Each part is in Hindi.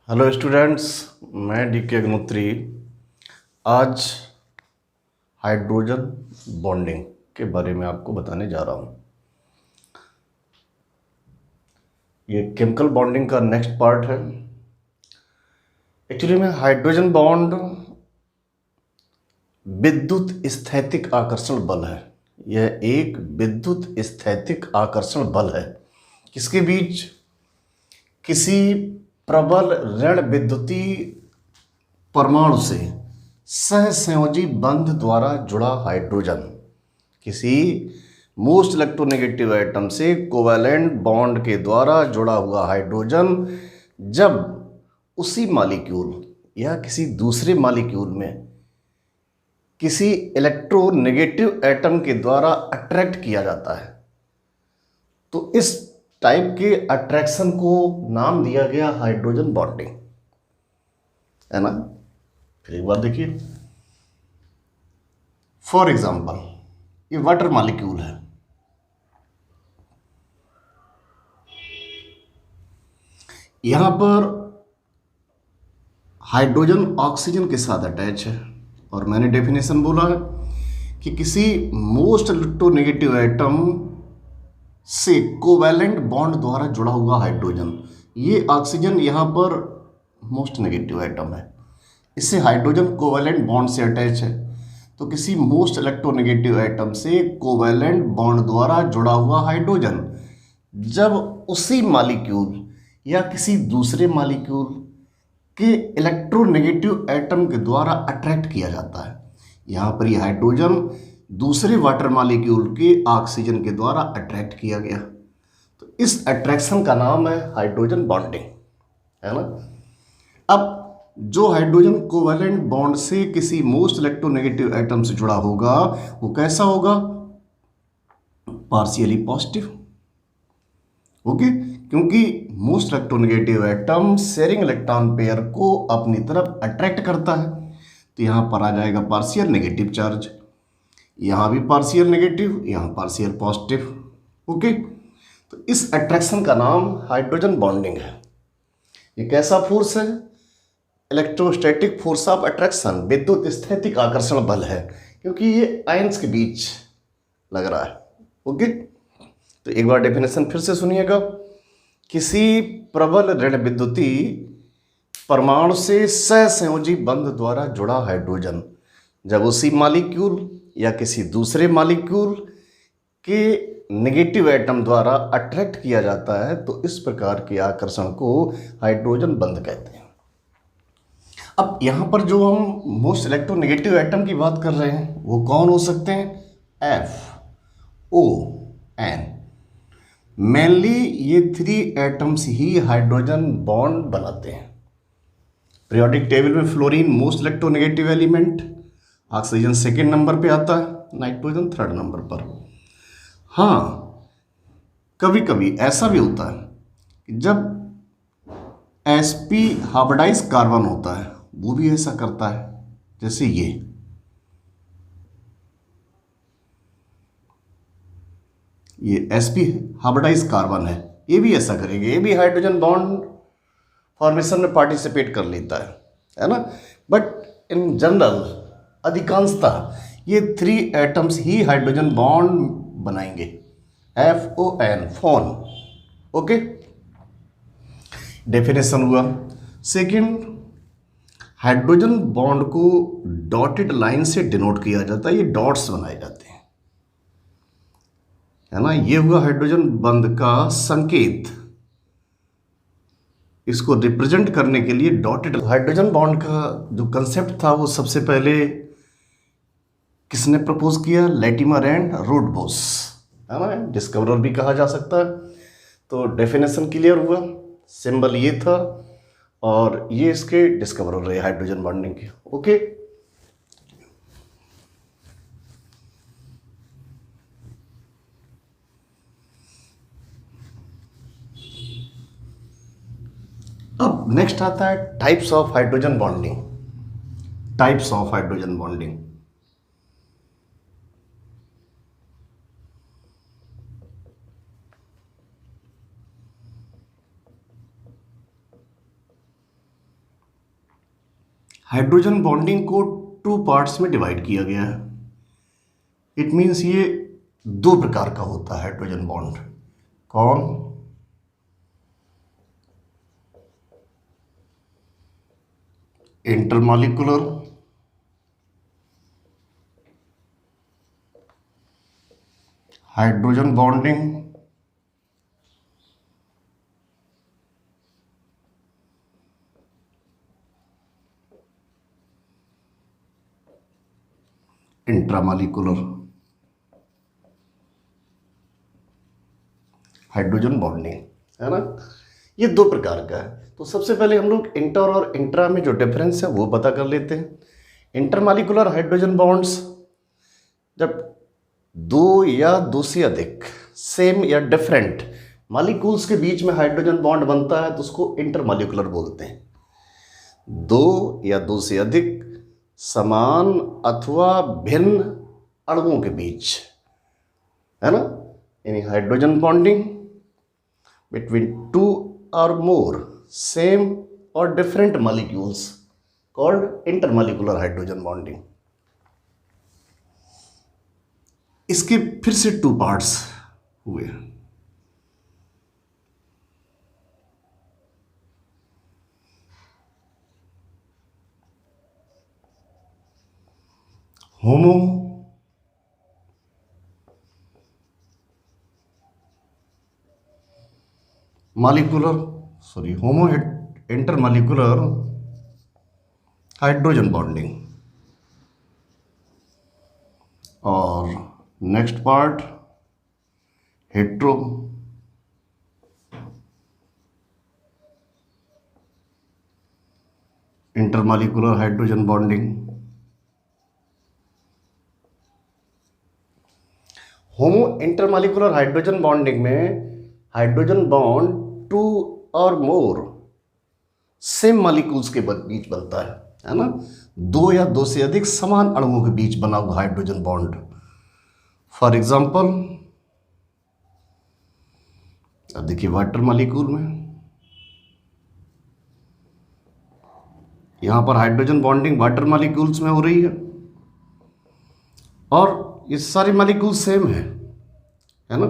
हेलो स्टूडेंट्स, मैं डीके अग्निहोत्री आज हाइड्रोजन बॉन्डिंग के बारे में आपको बताने जा रहा हूँ। ये केमिकल बॉन्डिंग का नेक्स्ट पार्ट है। एक्चुअली में हाइड्रोजन बॉन्ड विद्युत स्थैतिक आकर्षण बल है। यह एक विद्युत स्थैतिक आकर्षण बल है। किसके बीच? किसी प्रबल ऋण विद्युती परमाणु से सहसंयोजी बंध द्वारा जुड़ा हाइड्रोजन किसी मोस्ट इलेक्ट्रोनेगेटिव एटम से कोवैलेंट बॉन्ड के द्वारा जुड़ा हुआ हाइड्रोजन जब उसी मॉलिक्यूल या किसी दूसरे मॉलिक्यूल में किसी इलेक्ट्रोनेगेटिव एटम के द्वारा अट्रैक्ट किया जाता है, तो इस टाइप के अट्रैक्शन को नाम दिया गया हाइड्रोजन बॉन्डिंग, है ना। फिर एक बार देखिए, फॉर एग्जाम्पल ये वाटर मॉलिक्यूल है। यहां पर हाइड्रोजन ऑक्सीजन के साथ अटैच है और मैंने डेफिनेशन बोला है कि किसी मोस्ट इलेक्ट्रोनेगेटिव एटम से कोवैलेंट बॉन्ड द्वारा जुड़ा हुआ हाइड्रोजन, ये ऑक्सीजन यहां पर मोस्ट नेगेटिव एटम है, इससे हाइड्रोजन कोवैलेंट बॉन्ड से अटैच है। तो किसी मोस्ट इलेक्ट्रोनेगेटिव एटम से कोवैलेंट बॉन्ड द्वारा जुड़ा हुआ हाइड्रोजन जब उसी मॉलिक्यूल या किसी दूसरे मॉलिक्यूल के इलेक्ट्रोनेगेटिव एटम के द्वारा अट्रैक्ट किया जाता है, यहाँ पर यह हाइड्रोजन दूसरे वाटर मॉलिक्यूल के ऑक्सीजन के द्वारा अट्रैक्ट किया गया, तो इस अट्रैक्शन का नाम है हाइड्रोजन बॉन्डिंग, है ना। अब जो हाइड्रोजन कोवैलेंट बॉन्ड से किसी मोस्ट इलेक्ट्रोनेगेटिव एटम से जुड़ा होगा वो कैसा होगा? Partially positive. ओके, क्योंकि most electronegative atom sharing electron pair को अपनी तरफ अट्रैक्ट करता है, तो यहां पर आ जाएगा पार्शियल नेगेटिव चार्ज, यहां भी पार्शियल नेगेटिव, यहां पार्शियल पॉजिटिव। ओके, तो इस अट्रैक्शन का नाम हाइड्रोजन बॉन्डिंग है। ये कैसा फोर्स है? इलेक्ट्रोस्टैटिक फोर्स ऑफ अट्रैक्शन, विद्युत स्थैतिक आकर्षण बल है, क्योंकि ये आयंस के बीच लग रहा है। ओके, तो एक बार डेफिनेशन फिर से सुनिएगा। किसी प्रबल ऋण विद्युती परमाणु से सहसंयोजी बंध द्वारा जुड़ा हाइड्रोजन जब उसी मॉलिक्यूल या किसी दूसरे मॉलिक्यूल के नेगेटिव एटम द्वारा अट्रैक्ट किया जाता है, तो इस प्रकार के आकर्षण को हाइड्रोजन बंध कहते हैं। अब यहां पर जो हम मोस्ट इलेक्ट्रोनेगेटिव एटम की बात कर रहे हैं वो कौन हो सकते हैं? FON। मेनली ये 3 एटम्स ही हाइड्रोजन बॉन्ड बनाते हैं। पीरियोडिक टेबल में fluorine most electronegative element, oxygen second number पे आता है, नाइट्रोजन थर्ड नंबर पर। हाँ, कभी कभी ऐसा भी होता है कि जब sp हाइब्रिडाइज कार्बन होता है वो भी ऐसा करता है, जैसे ये sp हाइब्रिडाइज कार्बन है, ये भी ऐसा करेंगे, ये भी हाइड्रोजन बॉन्ड फॉर्मेशन में पार्टिसिपेट कर लेता है ना। बट इन जनरल अधिकांशतः ये 3 एटम्स ही हाइड्रोजन बॉन्ड बनाएंगे, FON, फोन। ओके, डेफिनेशन हुआ। सेकंड, हाइड्रोजन बॉन्ड को डॉटेड लाइन से डिनोट किया जाता है, ये डॉट्स बनाए जाते हैं, है ना। ये हुआ हाइड्रोजन बंध का संकेत। इसको रिप्रेजेंट करने के लिए डॉटेड हाइड्रोजन बॉन्ड का जो कंसेप्ट था वो सबसे पहले किसने प्रपोज किया? लैटिमर एंड रूडबॉस, है ना, डिस्कवरर भी कहा जा सकता है। तो डेफिनेशन क्लियर हुआ, सिंबल ये था और ये इसके डिस्कवरर रहे हाइड्रोजन बॉन्डिंग के। ओके, अब नेक्स्ट आता है types of hydrogen bonding. Types of hydrogen bonding, hydrogen bonding को 2 पार्ट्स में डिवाइड किया गया है। इट मीन्स ये 2 प्रकार का होता है हाइड्रोजन बॉन्ड। कौन? Intermolecular hydrogen bonding intramolecular hydrogen bonding, है ना। ये 2 प्रकार का है। तो सबसे पहले हम लोग इंटर और इंट्रा में जो डिफरेंस है वो पता कर लेते हैं। इंटरमॉलिक्यूलर हाइड्रोजन बॉन्ड्स, जब 2 या 2 से अधिक सेम या डिफरेंट मॉलिक्यूल्स के बीच में हाइड्रोजन बॉन्ड बनता है तो उसको इंटरमॉलिक्यूलर बोलते हैं। 2 या 2 से अधिक समान अथवा भिन्न अणुओं के बीच, है ना, यानी hydrogen bonding between 2 or more same or different molecules called intermolecular hydrogen bonding। इसके फिर से 2 पार्ट्स हुए। Homo homo intermolecular hydrogen bonding, और next part hetero intermolecular hydrogen bonding. Homo intermolecular hydrogen bonding में हाइड्रोजन बॉन्ड 2 और मोर सेम मॉलिक्यूल्स के बीच बनता है ना। 2 या 2 से अधिक समान अणुओं के बीच बना हुआ हाइड्रोजन बॉन्ड। फॉर एग्जाम्पल, अब देखिए वाटर मॉलिक्यूल में यहां पर हाइड्रोजन बॉन्डिंग वाटर मॉलिक्यूल्स में हो रही है और ये सारे मॉलिक्यूल्स सेम है ना,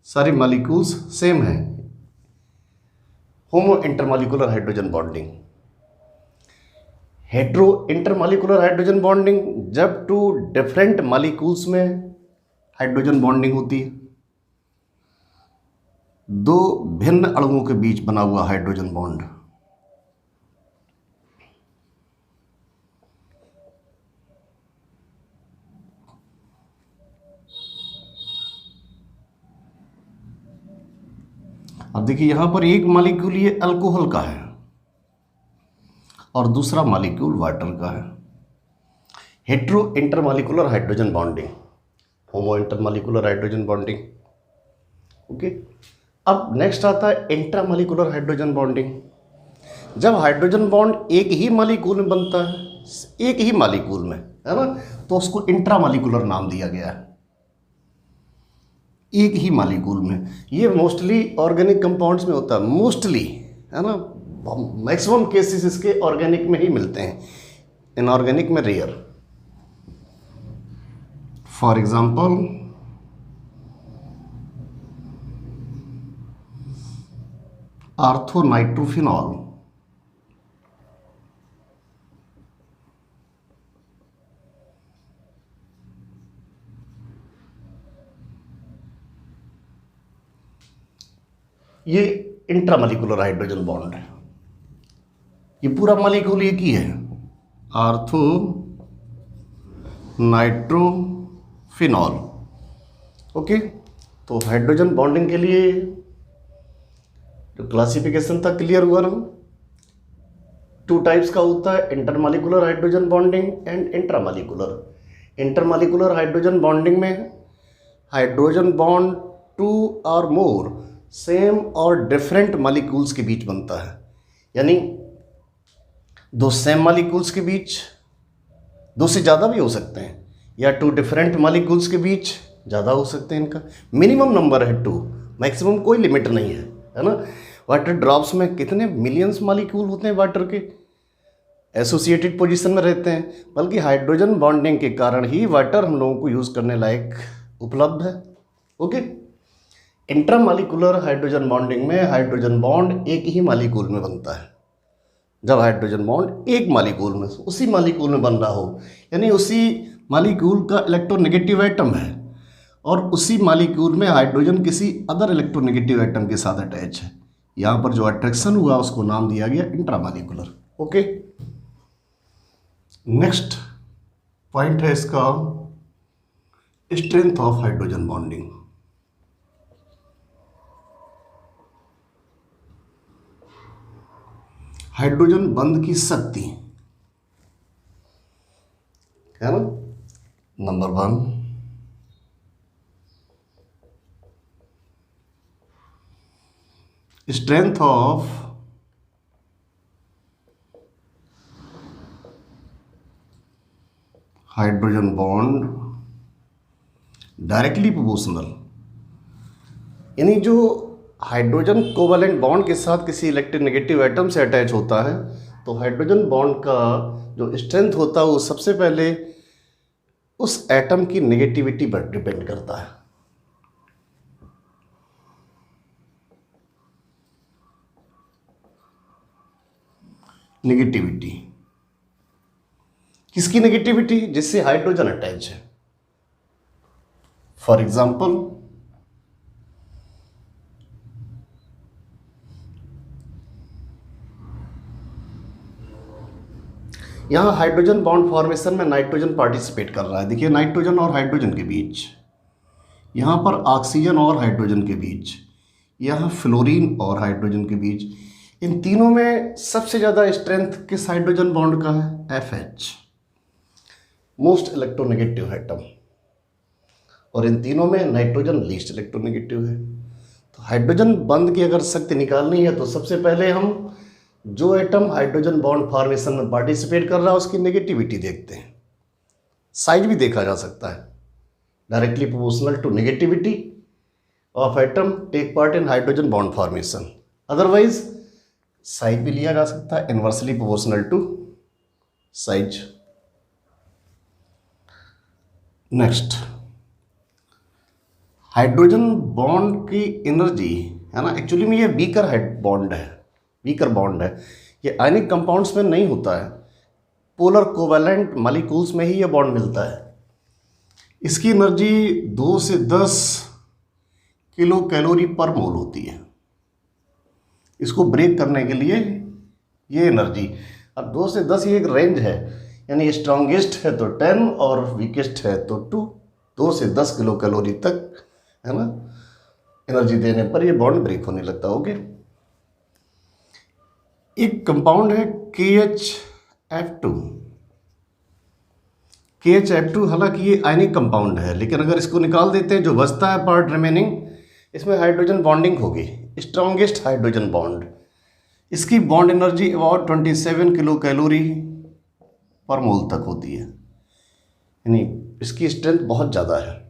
सारे मॉलिक्यूल्स सेम है। Homo intermolecular hydrogen bonding. Hetero intermolecular hydrogen bonding, जब 2 डिफरेंट मॉलिक्यूल्स में हाइड्रोजन बॉन्डिंग होती है, 2 भिन्न अणुओं के बीच बना हुआ हाइड्रोजन बॉन्ड। अब देखिए यहां पर एक मॉलिक्यूल ये अल्कोहल का है और दूसरा मॉलिक्यूल वाटर का है। Hetero intermolecular hydrogen bonding, homo intermolecular hydrogen bonding. Okay, अब नेक्स्ट आता है इंट्रामॉलिक्यूलर हाइड्रोजन बॉन्डिंग। जब हाइड्रोजन बॉन्ड एक ही मॉलिक्यूल में बनता है, एक ही मॉलिक्यूल में, है ना, तो उसको इंट्रामॉलिक्यूलर नाम दिया गया है। एक ही मॉलिक्यूल में, ये मोस्टली ऑर्गेनिक कंपाउंड्स में होता है, मोस्टली, है ना। मैक्सिमम केसेस इसके ऑर्गेनिक में ही मिलते हैं, इनऑर्गेनिक में रेयर। फॉर एग्जांपल, आर्थोनाइट्रोफिनॉल, ये इंट्रामॉलिक्यूलर हाइड्रोजन बॉन्ड है। ये पूरा मॉलिक्यूल एक ही है, आर्थो नाइट्रोफिनॉल। ओके, तो हाइड्रोजन बॉन्डिंग के लिए जो क्लासिफिकेशन था क्लियर हुआ ना। 2 टाइप्स का होता है, intermolecular hydrogen bonding and intramolecular. Intermolecular hydrogen bonding में हाइड्रोजन बॉन्ड 2 और मोर सेम और डिफरेंट मॉलिक्यूल्स के बीच बनता है, यानी 2 सेम मॉलिक्यूल्स के बीच, 2 से ज़्यादा भी हो सकते हैं, या 2 डिफरेंट मॉलिक्यूल्स के बीच ज़्यादा हो सकते हैं। इनका मिनिमम नंबर है 2, मैक्सिमम कोई लिमिट नहीं है ना। वाटर ड्रॉप्स में कितने मिलियंस मॉलिक्यूल होते हैं वाटर के, एसोसिएटेड पोजीशन में रहते हैं, बल्कि हाइड्रोजन बॉन्डिंग के कारण ही वाटर हम लोगों को यूज़ करने लायक उपलब्ध है। ओके। इंट्रामॉलिक्यूलर हाइड्रोजन बॉन्डिंग में हाइड्रोजन बॉन्ड एक ही मॉलिक्यूल में बनता है। जब हाइड्रोजन बॉन्ड एक मॉलिक्यूल में, उसी मॉलिक्यूल में बन रहा हो, यानी उसी मॉलिक्यूल का इलेक्ट्रोनेगेटिव एटम है और उसी मॉलिक्यूल में हाइड्रोजन किसी अदर इलेक्ट्रोनेगेटिव एटम के साथ अटैच है, यहाँ पर जो अट्रैक्शन हुआ उसको नाम दिया गया इंट्रामॉलिक्यूलर। ओके। नेक्स्ट पॉइंट है इसका strength of hydrogen bonding. Hydrogen बंध की शक्ति है ना। Number 1, strength of hydrogen bond directly proportional, यानी जो हाइड्रोजन कोवैलेंट बॉन्ड के साथ किसी इलेक्ट्रोनेगेटिव एटम से अटैच होता है तो हाइड्रोजन बॉन्ड का जो स्ट्रेंथ होता है वो सबसे पहले उस एटम की नेगेटिविटी पर डिपेंड करता है। नेगेटिविटी किसकी नेगेटिविटी? जिससे हाइड्रोजन अटैच है। फॉर एग्जाम्पल, यहाँ हाइड्रोजन बॉन्ड फॉर्मेशन में नाइट्रोजन पार्टिसिपेट कर रहा है। देखिए, नाइट्रोजन और हाइड्रोजन के बीच, यहाँ पर ऑक्सीजन और हाइड्रोजन के बीच, यहाँ फ्लोरीन और हाइड्रोजन के बीच। इन तीनों में सबसे ज़्यादा स्ट्रेंथ किस हाइड्रोजन बॉन्ड का है? FH, most electronegative atom. और इन तीनों में नाइट्रोजन लीस्ट इलेक्ट्रोनेगेटिव है। तो हाइड्रोजन बंध की अगर शक्ति निकालनी है तो सबसे पहले हम जो एटम हाइड्रोजन बॉन्ड फॉर्मेशन में पार्टिसिपेट कर रहा है उसकी नेगेटिविटी देखते हैं। साइज भी देखा जा सकता है, directly proportional to negativity of atom take part in hydrogen bond formation. Otherwise size भी लिया जा सकता है inversely proportional to size. Next, hydrogen bond की एनर्जी है ना, एक्चुअली में ये वीकर बॉन्ड है, वीकर बॉन्ड है। ये आयनिक कंपाउंड्स में नहीं होता है, पोलर कोवैलेंट मॉलिक्यूल्स में ही ये बॉन्ड मिलता है। इसकी एनर्जी 2 से 10 किलो कैलोरी पर मोल होती है। इसको ब्रेक करने के लिए ये एनर्जी, अब 2 से 10 ये एक रेंज है, यानी स्ट्रॉन्गेस्ट है तो 10 और वीकेस्ट है तो 2 से 10 किलो कैलोरी तक है ना एनर्जी देने पर ये बॉन्ड ब्रेक होने लगता है। ओके। एक कंपाउंड है KHF2। KHF2 हालांकि ये आयनिक कंपाउंड है, लेकिन अगर इसको निकाल देते हैं जो बचता है पार्ट रिमेनिंग, इसमें हाइड्रोजन बॉन्डिंग होगी, स्ट्रॉन्गेस्ट हाइड्रोजन बॉन्ड। इसकी bond energy about 27 kilo calorie पर मोल तक होती है, यानी इसकी स्ट्रेंथ बहुत ज़्यादा है।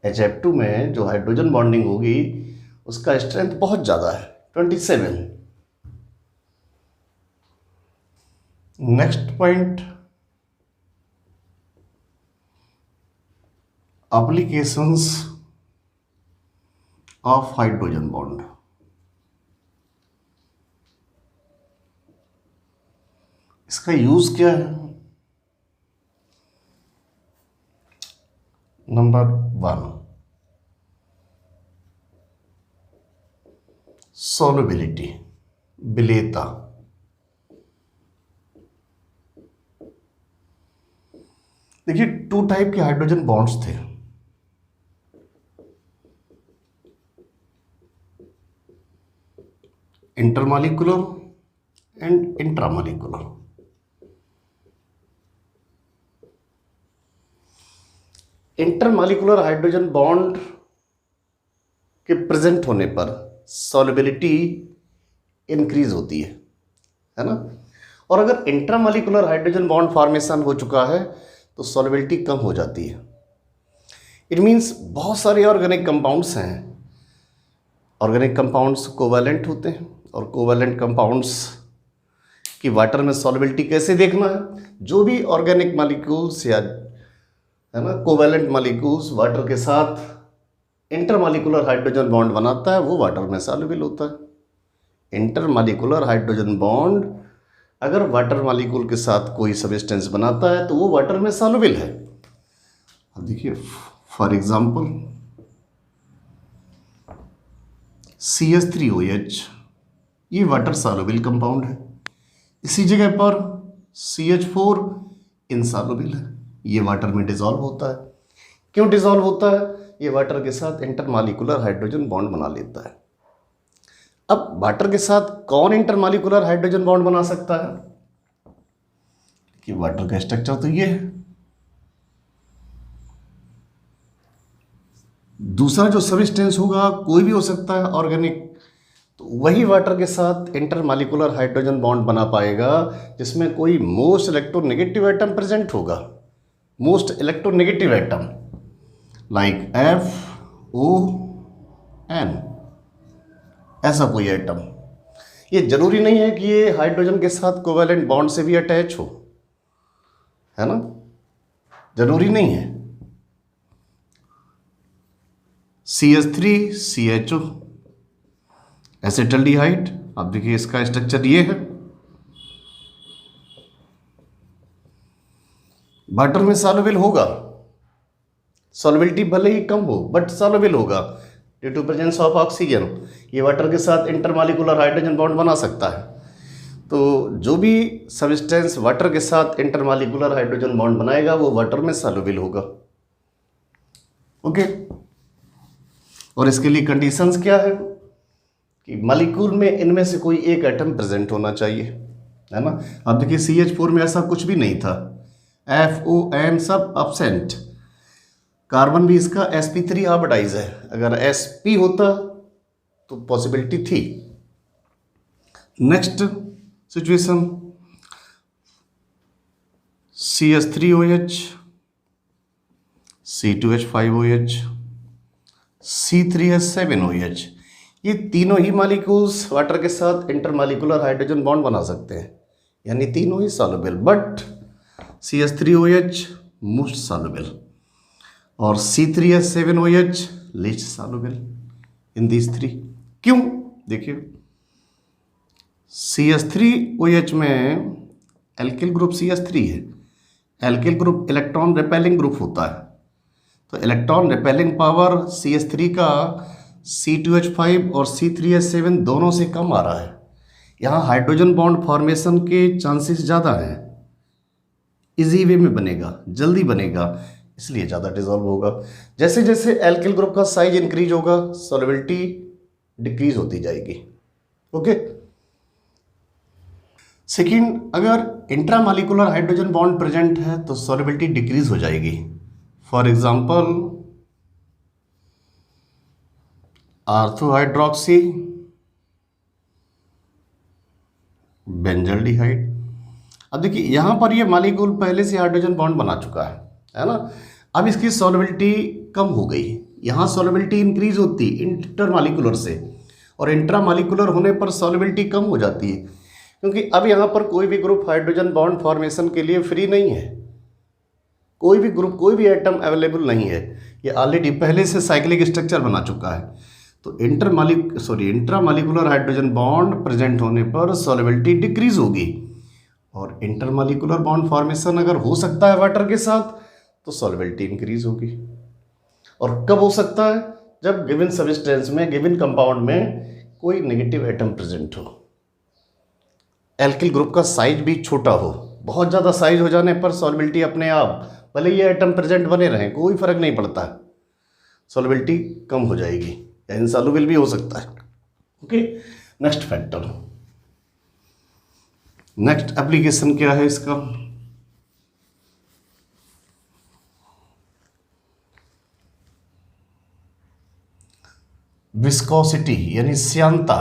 HF2 में जो हाइड्रोजन बॉन्डिंग होगी उसका स्ट्रेंथ बहुत ज़्यादा है, 27। Next point, applications of hydrogen bond. इसका यूज क्या है? नंबर 1, सॉल्युबिलिटी, विलेयता। देखिए, 2 टाइप के हाइड्रोजन बॉन्ड्स थे। Intermolecular and intramolecular. Intermolecular hydrogen bond के प्रेजेंट होने पर सॉल्युबिलिटी इंक्रीज होती है ना। और अगर इंट्रामॉलिक्यूलर हाइड्रोजन बॉन्ड फॉर्मेशन हो चुका है तो सॉल्युबिलिटी कम हो जाती है। इट मीन्स बहुत सारे ऑर्गेनिक कंपाउंड्स हैं। ऑर्गेनिक कंपाउंड्स कोवैलेंट होते हैं और कोवैलेंट कंपाउंड्स कि वाटर में सॉल्युबिलिटी कैसे देखना है। जो भी ऑर्गेनिक मॉलिक्यूल्स या है ना कोवैलेंट मॉलिक्यूल्स वाटर के साथ इंटरमॉलिक्यूलर हाइड्रोजन बॉन्ड बनाता है वो वाटर में सॉल्युबल होता है। इंटरमॉलिक्यूलर हाइड्रोजन बॉन्ड अगर वाटर मॉलिक्यूल के साथ कोई सब्सटेंस बनाता है तो वो वाटर में सॉल्युबल है। अब देखिए फॉर एग्जांपल CH3OH ये वाटर सॉल्युबल कंपाउंड है। इसी जगह पर CH4 इनसॉल्युबल है, ये वाटर में डिसॉल्व होता है। क्यों डिसॉल्व होता है? ये वाटर के साथ इंटरमॉलिक्यूलर हाइड्रोजन बॉन्ड बना लेता है। अब वाटर के साथ कौन इंटरमॉलिक्यूलर हाइड्रोजन बॉन्ड बना सकता है? कि वाटर का स्ट्रक्चर तो ये है। दूसरा जो सब्सटेंस होगा कोई भी हो सकता है ऑर्गेनिक, तो वही वाटर के साथ इंटरमॉलिक्यूलर हाइड्रोजन बॉन्ड बना पाएगा जिसमें कोई मोस्ट इलेक्ट्रोनेगेटिव एटम प्रेजेंट होगा। Most electronegative atom like FON, ऐसा कोई एटम। ये जरूरी नहीं है कि ये हाइड्रोजन के साथ कोवैलेंट बॉन्ड से भी अटैच हो, है ना, जरूरी नहीं है। CH3CHO एसिटल्डिहाइड, अब देखिए इसका स्ट्रक्चर ये है। वाटर में सॉल्युबल होगा, सॉल्युबिलिटी भले ही कम हो बट सॉल्युबल होगा due to presence of oxygen. ये वाटर के साथ इंटरमॉलिक्यूलर हाइड्रोजन बॉन्ड बना सकता है। तो जो भी सब्सटेंस वाटर के साथ इंटरमॉलिक्यूलर हाइड्रोजन बॉन्ड बनाएगा वो वाटर में सॉल्युबल होगा। ओके, और इसके लिए कंडीशंस क्या है कि मॉलिक्यूल में इनमें से कोई एक एटम प्रेजेंट होना चाहिए, है ना। अब देखिए CH4 में ऐसा कुछ भी नहीं था, FON सब absent। कार्बन भी इसका sp3 ऑर्बिटाइज है, अगर sp होता तो पॉसिबिलिटी थी। Next situation CH3OH, C2H5OH, C3H7OH, ये तीनों ही मॉलिक्यूल्स वाटर के साथ इंटरमॉलिक्यूलर हाइड्रोजन बॉन्ड बना सकते हैं, यानी तीनों ही soluble, but CH3OH most soluble और C3H7OH least soluble in these three. क्यों? देखिए CH3OH में एल्किल ग्रुप CH3 है, alkyl group electron repelling group होता है, तो इलेक्ट्रॉन रिपेलिंग पावर CH3 का C2H5 और C3H7 दोनों से कम आ रहा है। यहाँ हाइड्रोजन बॉन्ड फॉर्मेशन के चांसेस ज़्यादा हैं, इजी वे में बनेगा, जल्दी बनेगा, इसलिए ज़्यादा डिसॉल्व होगा। जैसे जैसे एल्किल ग्रुप का साइज इंक्रीज होगा सॉल्युबिलिटी डिक्रीज होती जाएगी। ओके, सेकेंड, अगर इंट्रामॉलिक्यूलर हाइड्रोजन बॉन्ड प्रेजेंट है तो सॉल्युबिलिटी डिक्रीज हो जाएगी। For example ऑर्थोहाइड्रोक्सी benzaldehyde. अब देखिए यहाँ पर ये मॉलिक्यूल पहले से हाइड्रोजन बॉन्ड बना चुका है ना। अब इसकी सॉल्युबिलिटी कम हो गई, यहाँ सॉल्युबिलिटी इंक्रीज होती इंटरमॉलिक्यूलर से, और इंट्रामॉलिक्यूलर होने पर सॉल्युबिलिटी कम हो जाती है, क्योंकि अब यहाँ पर कोई भी ग्रुप हाइड्रोजन बॉन्ड फॉर्मेशन के लिए फ्री नहीं है। कोई भी ग्रुप, कोई भी एटम अवेलेबल नहीं है, ये ऑलरेडी पहले से साइक्लिक स्ट्रक्चर बना चुका है। तो इंट्रामॉलिक्यूलर हाइड्रोजन बॉन्ड प्रेजेंट होने पर सॉल्युबिलिटी डिक्रीज होगी, और इंटरमॉलिक्यूलर बॉन्ड फॉर्मेशन अगर हो सकता है वाटर के साथ तो सॉल्युबिलिटी इंक्रीज होगी। और कब हो सकता है? जब गिवन सब्सटेंस में, गिवन कंपाउंड में कोई नेगेटिव एटम प्रेजेंट हो, एल्किल ग्रुप का साइज भी छोटा हो। बहुत ज़्यादा साइज हो जाने पर सॉल्युबिलिटी अपने आप, भले ये एटम प्रेजेंट बने रहें कोई फर्क नहीं पड़ता, सॉल्युबिलिटी कम हो जाएगी या इनसॉल्युबल भी हो सकता है। Okay, next factor, next application क्या है इसका? विस्कोसिटी यानी श्यानता।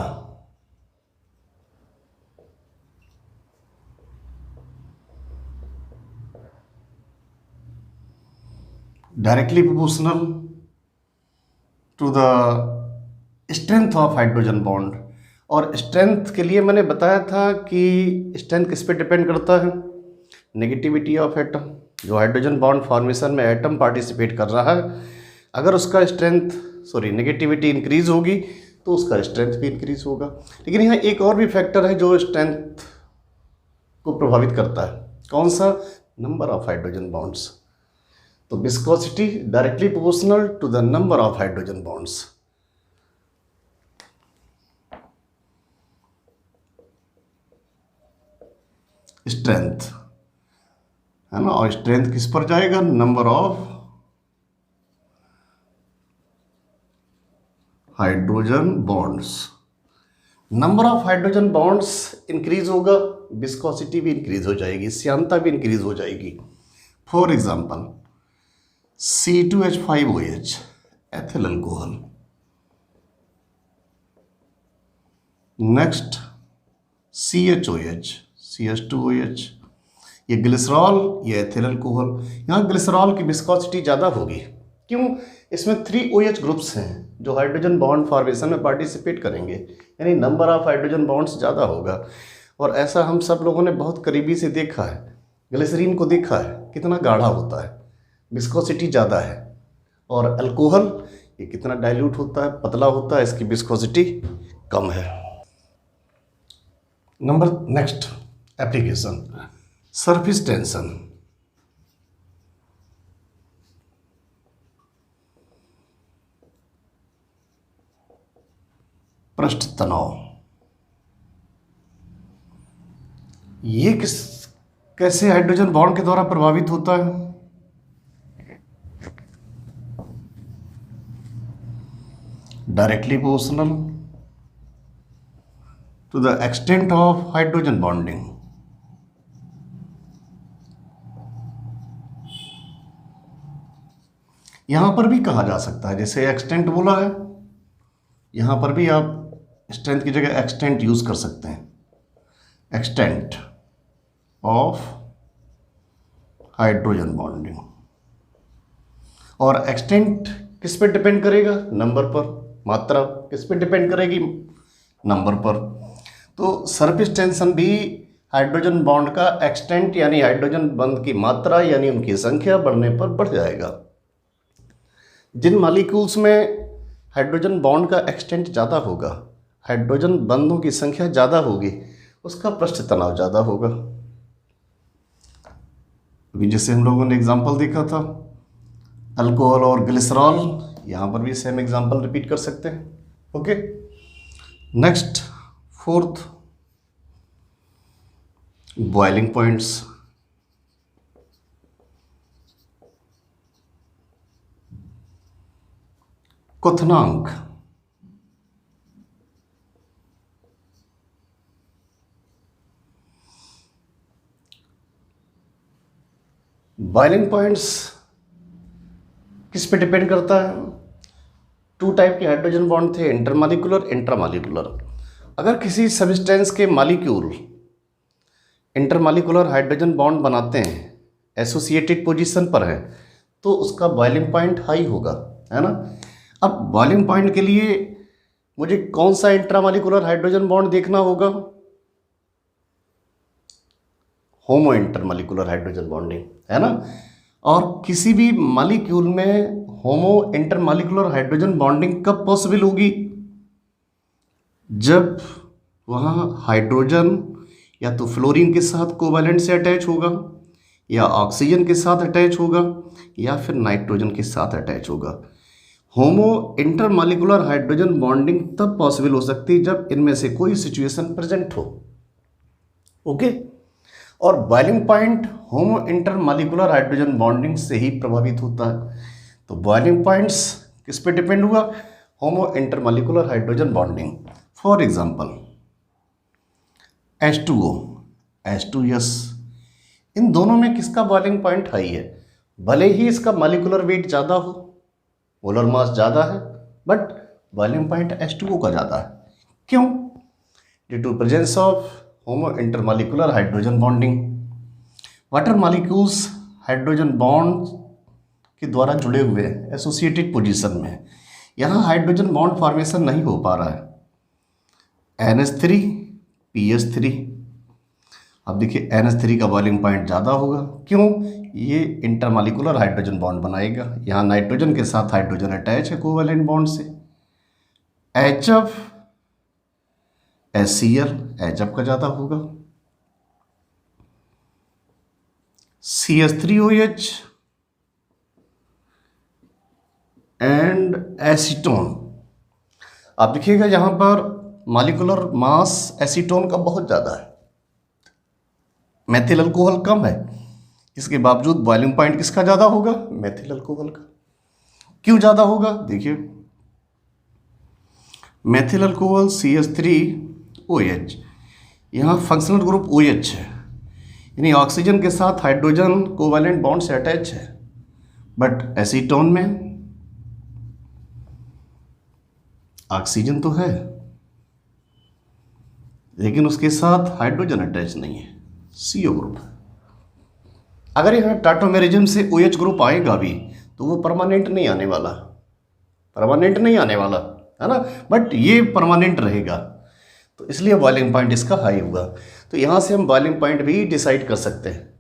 Directly proportional to the strength of hydrogen bond. और स्ट्रेंथ के लिए मैंने बताया था कि स्ट्रेंथ किस पे डिपेंड करता है, नेगेटिविटी ऑफ एटम। जो हाइड्रोजन बॉन्ड फॉर्मेशन में एटम पार्टिसिपेट कर रहा है, अगर उसका नेगेटिविटी इंक्रीज होगी तो उसका स्ट्रेंथ भी इंक्रीज होगा। लेकिन यहाँ एक और भी फैक्टर है जो स्ट्रेंथ को प्रभावित करता है, कौन सा, नंबर ऑफ हाइड्रोजन बॉन्ड्स। तो viscosity directly proportional to the number of hydrogen bonds. Strength है ना, और स्ट्रेंथ किस पर जाएगा, number of hydrogen bonds. Number of hydrogen bonds increase होगा, विस्कोसिटी भी इंक्रीज हो जाएगी, श्यानता भी इंक्रीज हो जाएगी। For example C2H5OH ethyl alcohol, next CHOH CH2OH, ये ग्लिसरॉल, ये एथिल अल्कोहल। यहाँ ग्लिसरॉल की विस्कोसिटी ज़्यादा होगी, क्यों, इसमें 3 OH ग्रुप्स हैं जो हाइड्रोजन बॉन्ड फॉर्मेशन में पार्टिसिपेट करेंगे, यानी नंबर ऑफ हाइड्रोजन बॉन्ड्स ज़्यादा होगा। और ऐसा हम सब लोगों ने बहुत करीबी से देखा है, ग्लिसरीन को देखा है कितना गाढ़ा होता है, विस्कोसिटी ज़्यादा है। और अल्कोहल ये कितना डाइल्यूट होता है, पतला होता है, इसकी विस्कोसिटी कम है। Next application, surface tension. पृष्ठ तनाव, ये कैसे हाइड्रोजन बॉन्ड के द्वारा प्रभावित होता है, directly proportional to the extent of hydrogen bonding. यहां पर भी कहा जा सकता है, जैसे एक्सटेंट बोला है, यहां पर भी आप स्ट्रेंथ की जगह एक्सटेंट यूज कर सकते हैं, एक्सटेंट ऑफ हाइड्रोजन बॉन्डिंग। और एक्सटेंट किस पे डिपेंड करेगा, नंबर पर, मात्रा किस पे डिपेंड करेगी, नंबर पर। तो सरफेस टेंशन भी हाइड्रोजन बॉन्ड का एक्सटेंट यानी हाइड्रोजन बंध की मात्रा यानी उनकी संख्या बढ़ने पर बढ़ जाएगा। जिन मॉलिक्यूल्स में हाइड्रोजन बॉन्ड का एक्सटेंट ज़्यादा होगा, हाइड्रोजन बंधों की संख्या ज़्यादा होगी, उसका पृष्ठ तनाव ज़्यादा होगा। अभी जैसे हम लोगों ने एग्जांपल देखा था अल्कोहल और ग्लिसरॉल, यहाँ पर भी सेम एग्जांपल रिपीट कर सकते हैं। Okay, next fourth, boiling points. क्वथनांक, बॉइलिंग पॉइंट्स किस पे डिपेंड करता है, 2 टाइप के हाइड्रोजन बॉन्ड थे, इंटरमॉलिक्यूलर, इंट्रामॉलिक्यूलर। अगर किसी सब्सटेंस के मॉलिक्यूल इंटरमॉलिक्यूलर हाइड्रोजन बॉन्ड बनाते हैं, एसोसिएटेड पोजीशन पर है, तो उसका बॉइलिंग पॉइंट हाई होगा, है ना। अब बॉइलिंग पॉइंट के लिए मुझे कौन सा इंट्रामॉलिक्यूलर हाइड्रोजन बॉन्ड देखना होगा, होमो इंटरमॉलिक्यूलर हाइड्रोजन बॉन्डिंग, है ना। और किसी भी मॉलिक्यूल में होमो इंटरमॉलिक्यूलर हाइड्रोजन बॉन्डिंग कब पॉसिबल होगी, जब वहाँ हाइड्रोजन या तो फ्लोरीन के साथ कोवैलेंट से अटैच होगा, या ऑक्सीजन के साथ अटैच होगा, या फिर नाइट्रोजन के साथ अटैच होगा। होमो इंटरमॉलिक्यूलर हाइड्रोजन बॉन्डिंग तब पॉसिबल हो सकती है जब इनमें से कोई सिचुएशन प्रेजेंट हो। ओके, और बॉइलिंग पॉइंट होमो इंटरमॉलिक्यूलर हाइड्रोजन बॉन्डिंग से ही प्रभावित होता है। तो बॉइलिंग पॉइंट्स किस पे डिपेंड हुआ, homo intermolecular hydrogen bonding. For example H2O, H2S, इन दोनों में किसका बॉइलिंग पॉइंट हाई है, भले ही इसका मॉलिक्यूलर वेट ज़्यादा हो, मोलर मास ज़्यादा है, बट बॉइलिंग पॉइंट H2O का ज़्यादा है। क्यों, due to presence of homo intermolecular hydrogen bonding. Water molecules hydrogen bond के द्वारा जुड़े हुए हैं एसोसिएटेड पोजीशन में, यहाँ हाइड्रोजन बॉन्ड फॉर्मेशन नहीं हो पा रहा है, NH3 PH3। अब देखिए NH3 का बॉइलिंग पॉइंट ज़्यादा होगा, क्यों? ये इंटरमॉलिक्यूलर हाइड्रोजन बॉन्ड बनाएगा, यहाँ नाइट्रोजन के साथ हाइड्रोजन अटैच है कोवैलेंट बॉन्ड से। HF HCl, HF का ज़्यादा होगा। CH3OH and acetone. आप देखिएगा यहाँ पर मॉलिक्यूलर मास एसीटोन का बहुत ज़्यादा है, मेथिल अल्कोहल कम है, इसके बावजूद बॉइलिंग पॉइंट किसका ज़्यादा होगा? मेथिल अल्कोहल का। क्यों ज़्यादा होगा? देखिए, मेथिल अल्कोहल CH3OH, यहाँ फंक्शनल ग्रुप OH है, यानी ऑक्सीजन के साथ हाइड्रोजन कोवैलेंट बॉन्ड से अटैच है। बट एसीटोन में ऑक्सीजन तो है, लेकिन उसके साथ हाइड्रोजन अटैच नहीं है, CO ग्रुप है। अगर यहाँ टाटोमेरिज्म से OH ग्रुप आएगा भी तो वो परमानेंट नहीं आने वाला, परमानेंट नहीं आने वाला है ना, बट ये परमानेंट रहेगा, तो इसलिए बॉइलिंग पॉइंट इसका हाई होगा। तो यहाँ से हम बॉइलिंग पॉइंट भी डिसाइड कर सकते हैं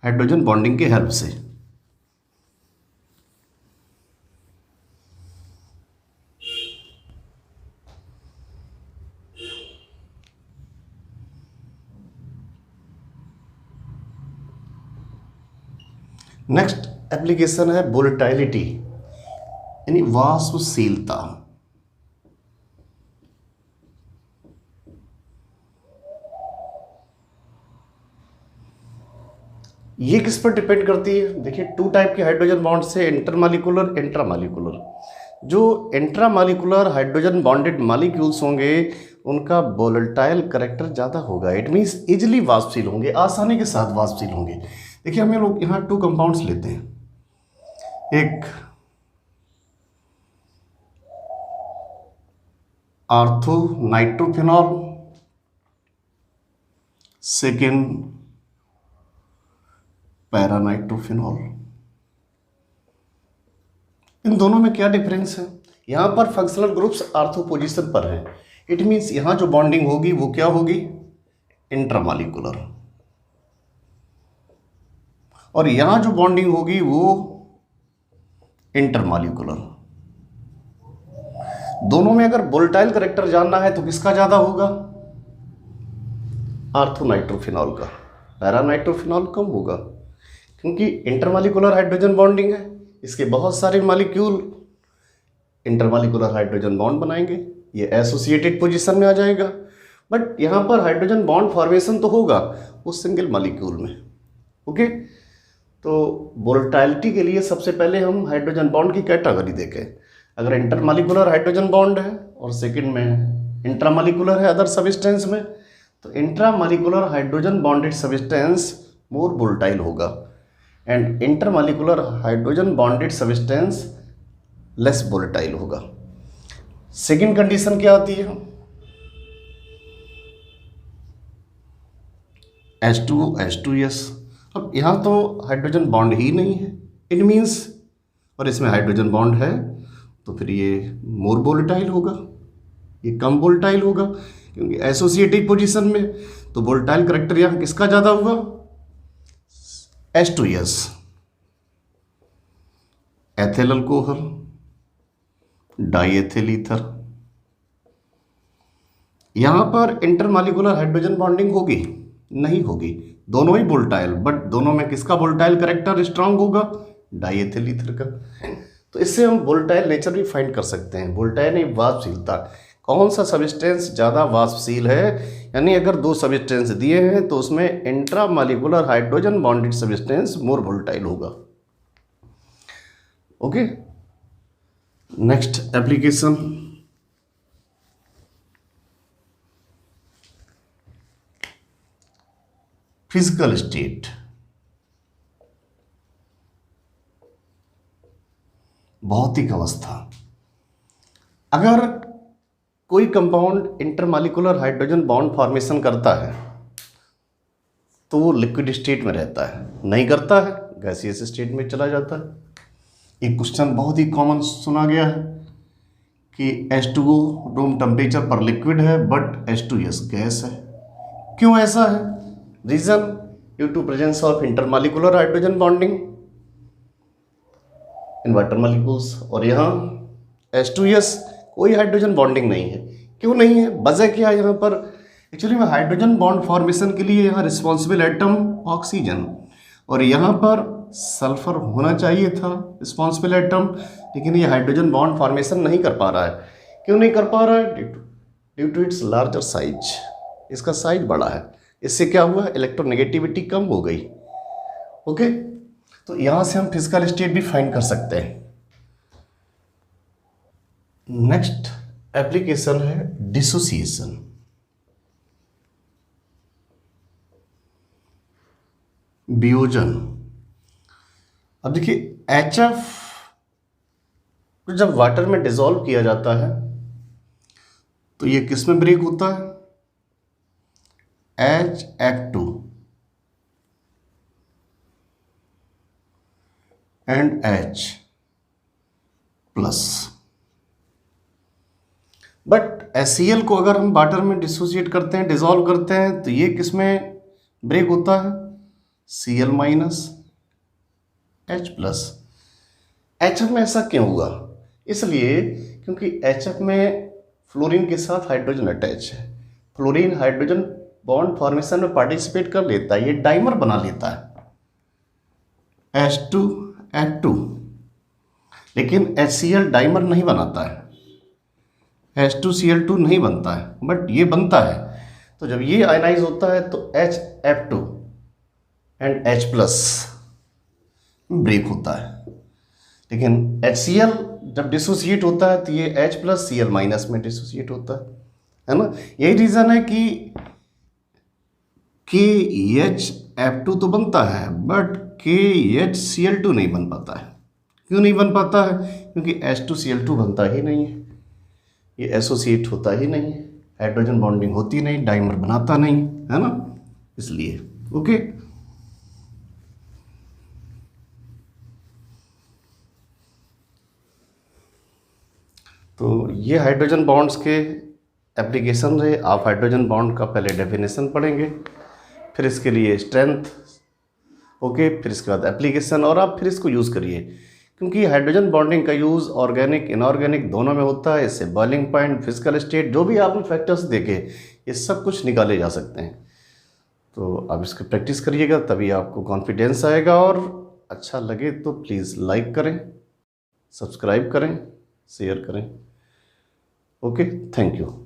हाइड्रोजन बॉन्डिंग के हेल्प से। नेक्स्ट एप्लीकेशन है वोलेटिलिटी, यानी वाष्पशीलता। ये किस पर डिपेंड करती है? देखिए, टू टाइप के हाइड्रोजन बॉन्ड से इंटरमॉलिक्यूलर, इंट्रामॉलिक्यूलर। जो इंट्रामॉलिक्यूलर हाइड्रोजन बॉन्डेड मॉलिक्यूल्स होंगे उनका वोलेटाइल करेक्टर ज़्यादा होगा, इट मीन्स इजिली वाष्पशील होंगे, आसानी के साथ वाष्पशील होंगे। देखिए, हमें लोग यहाँ टू कंपाउंड्स लेते हैं, एक आर्थो नाइट्रोफिनॉल, सेकेंड पैरानाइट्रोफिनॉल। इन दोनों में क्या डिफरेंस है? यहाँ पर फंक्शनल ग्रुप्स आर्थो पोजीशन पर हैं, इट मीन्स यहाँ जो बॉन्डिंग होगी वो क्या होगी? इंट्रामॉलिक्यूलर। और यहाँ जो बॉन्डिंग होगी वो इंटरमॉलिक्यूलर। दोनों में अगर वोलेटाइल करेक्टर जानना है तो किसका ज़्यादा होगा? आर्थोनाइट्रोफिनॉल का। पैरानाइट्रोफिनॉल कम होगा, क्योंकि इंटरमॉलिक्यूलर हाइड्रोजन बॉन्डिंग है, इसके बहुत सारे मॉलिक्यूल इंटरमॉलिक्यूलर हाइड्रोजन बॉन्ड बनाएंगे, ये एसोसिएटेड पोजीशन में आ जाएगा। बट यहाँ पर हाइड्रोजन बॉन्ड फॉर्मेशन तो होगा उस सिंगल मॉलिक्यूल में। ओके, तो वोलेटिलिटी के लिए सबसे पहले हम हाइड्रोजन बॉन्ड की कैटेगरी देखें। अगर इंटरमॉलिक्यूलर हाइड्रोजन बॉन्ड है और सेकंड में इंट्रामॉलिक्यूलर है अदर सब्सटेंस में, तो इंट्रामॉलिक्यूलर हाइड्रोजन बॉन्डेड सब्सटेंस मोर वोलेटाइल होगा and intermolecular hydrogen bonded substance less volatile होगा। सेकंड कंडीशन क्या आती है? H2O/H2S। अब यहाँ तो हाइड्रोजन बॉन्ड ही नहीं है, इट मीन्स, और इसमें हाइड्रोजन बॉन्ड है, तो फिर ये मोर वोलेटाइल होगा, ये कम वोलेटाइल होगा, क्योंकि एसोसिएटेड पोजीशन में। तो वोलेटाइल करेक्टर यहाँ किसका ज़्यादा होगा? H2S, ethyl alcohol, diethyl ether. यहाँ पर इंटरमॉलिक्यूलर हाइड्रोजन बॉन्डिंग होगी? नहीं होगी, दोनों ही वोलेटाइल, बट दोनों में किसका वोलेटाइल करेक्टर स्ट्रांग होगा? डाईएथिल ईथर का। तो इससे हम वोलेटाइल नेचर भी फाइंड कर सकते हैं। वोलेटाइल यानी वाष्पशीलता, कौन सा सब्सटेंस ज़्यादा वाष्पशील है, यानी अगर दो सब्सटेंस दिए हैं तो उसमें इंट्रामॉलिक्यूलर हाइड्रोजन बॉन्डेड सब्सटेंस मोर वोलेटाइल होगा। Okay, next application physical state. भौतिक अवस्था। अगर कोई compound intermolecular hydrogen bond formation करता है तो वो लिक्विड स्टेट में रहता है, नहीं करता है गैसियस स्टेट में चला जाता है। एक क्वेश्चन बहुत ही कॉमन सुना गया है कि H2O रूम टेम्परेचर पर लिक्विड है बट H2S गैस है। क्यों ऐसा है? Reason due to presence of intermolecular hydrogen bonding in water molecules, और यहाँ H2S कोई हाइड्रोजन बॉन्डिंग नहीं है। क्यों नहीं है? वजह क्या है यहाँ पर? एक्चुअली में हाइड्रोजन बॉन्ड फॉर्मेशन के लिए यहाँ रिस्पॉन्सिबल एटम ऑक्सीजन, और यहाँ पर सल्फर होना चाहिए था रिस्पॉन्सिबल एटम, लेकिन ये हाइड्रोजन बॉन्ड फॉर्मेशन नहीं कर पा रहा है। क्यों नहीं कर पा रहा है? Due to its larger size, इसका साइज बड़ा है। इससे क्या हुआ? इलेक्ट्रोनेगेटिविटी कम हो गई। ओके, तो यहाँ से हम फिजिकल स्टेट भी फाइंड कर सकते हैं। नेक्स्ट एप्लीकेशन है डिसोसिएशन। वियोजन। अब देखिए HF जब वाटर में डिसॉल्व किया जाता है तो ये किस में ब्रेक होता है? HF2 and H plus. But HCl को अगर हम वाटर में डिसोसिएट करते हैं, डिसॉल्व करते हैं, तो ये किस में ब्रेक होता है? Cl minus H plus. HF में ऐसा क्यों हुआ? इसलिए क्योंकि HF में फ्लोरीन के साथ हाइड्रोजन अटैच है। फ्लोरीन हाइड्रोजन बॉन्ड फॉर्मेशन में पार्टिसिपेट कर लेता है, ये डाइमर बना लेता है H2F2, लेकिन HCl डाइमर नहीं बनाता है, H2Cl2 नहीं बनता है, बट ये बनता है। तो जब ये आयनाइज होता है तो HF2 and H plus break होता है, लेकिन HCl जब डिसोसिएट होता है तो ये H प्लस Cl माइनस में डिसोसिएट होता है ना। यही रीज़न है कि KHF2 तो बनता है बट KHCl2 नहीं बन पाता है। क्यों नहीं बन पाता है? क्योंकि H2Cl2 बनता ही नहीं है, ये एसोसिएट होता ही नहीं है, हाइड्रोजन बॉन्डिंग होती नहीं, डाइमर बनाता नहीं, है ना, इसलिए। ओके, तो ये हाइड्रोजन बॉन्ड्स के एप्लीकेशन रहे। आप हाइड्रोजन बॉन्ड का पहले डेफिनेशन पढ़ेंगे, फिर इसके लिए स्ट्रेंथ, ओके, फिर इसके बाद एप्लीकेशन, और आप फिर इसको यूज़ करिए, क्योंकि हाइड्रोजन बॉन्डिंग का यूज़ ऑर्गेनिक इनऑर्गेनिक दोनों में होता है। इससे बॉइलिंग पॉइंट, फिजिकल स्टेट, जो भी आपने फैक्टर्स देखे, ये सब कुछ निकाले जा सकते हैं। तो आप इसकी प्रैक्टिस करिएगा, तभी आपको कॉन्फिडेंस आएगा। और अच्छा लगे तो प्लीज़ लाइक करें, सब्सक्राइब करें, शेयर करें। Okay, thank you.